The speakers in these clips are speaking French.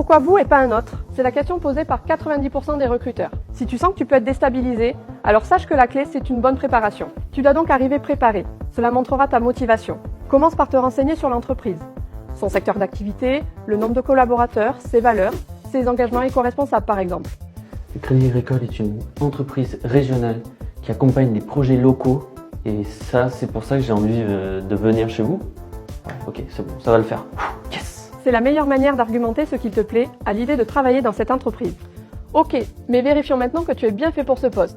Pourquoi vous et pas un autre? C'est la question posée par 90% des recruteurs. Si tu sens que tu peux être déstabilisé, alors sache que la clé, c'est une bonne préparation. Tu dois donc arriver préparé. Cela montrera ta motivation. Commence par te renseigner sur l'entreprise. Son secteur d'activité, le nombre de collaborateurs, ses valeurs, ses engagements éco-responsables par exemple. Le Crédit Agricole est une entreprise régionale qui accompagne des projets locaux et ça, c'est pour ça que j'ai envie de venir chez vous. Ok, c'est bon, ça va le faire. Yes! C'est la meilleure manière d'argumenter ce qui te plaît à l'idée de travailler dans cette entreprise. Ok, mais vérifions maintenant que tu es bien fait pour ce poste.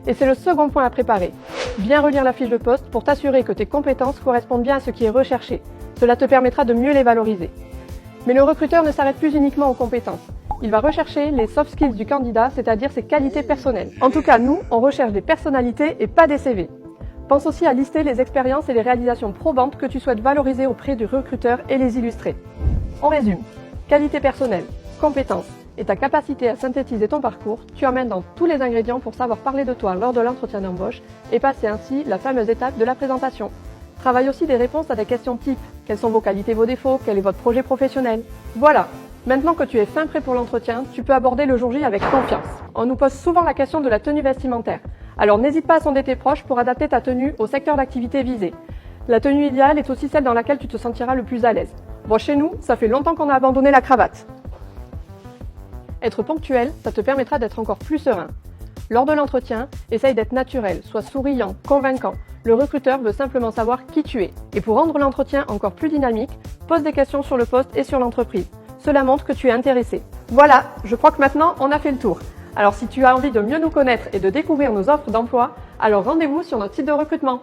Et c'est le second point à préparer. Bien relire la fiche de poste pour t'assurer que tes compétences correspondent bien à ce qui est recherché. Cela te permettra de mieux les valoriser. Mais le recruteur ne s'arrête plus uniquement aux compétences. Il va rechercher les soft skills du candidat, c'est-à-dire ses qualités personnelles. En tout cas, nous, on recherche des personnalités et pas des CV. Pense aussi à lister les expériences et les réalisations probantes que tu souhaites valoriser auprès du recruteur et les illustrer. On résume. Qualité personnelle, compétences et ta capacité à synthétiser ton parcours, tu emmènes dans tous les ingrédients pour savoir parler de toi lors de l'entretien d'embauche et passer ainsi la fameuse étape de la présentation. Travaille aussi des réponses à des questions type « Quelles sont vos qualités, vos défauts? Quel est votre projet professionnel ?» Voilà. Maintenant que tu es fin prêt pour l'entretien, tu peux aborder le jour J avec confiance. On nous pose souvent la question de la tenue vestimentaire. Alors n'hésite pas à sonder tes proches pour adapter ta tenue au secteur d'activité visé. La tenue idéale est aussi celle dans laquelle tu te sentiras le plus à l'aise. Bon, chez nous, ça fait longtemps qu'on a abandonné la cravate. Être ponctuel, ça te permettra d'être encore plus serein. Lors de l'entretien, essaye d'être naturel, sois souriant, convaincant. Le recruteur veut simplement savoir qui tu es. Et pour rendre l'entretien encore plus dynamique, pose des questions sur le poste et sur l'entreprise. Cela montre que tu es intéressé. Voilà, je crois que maintenant, on a fait le tour. Alors si tu as envie de mieux nous connaître et de découvrir nos offres d'emploi, alors rendez-vous sur notre site de recrutement.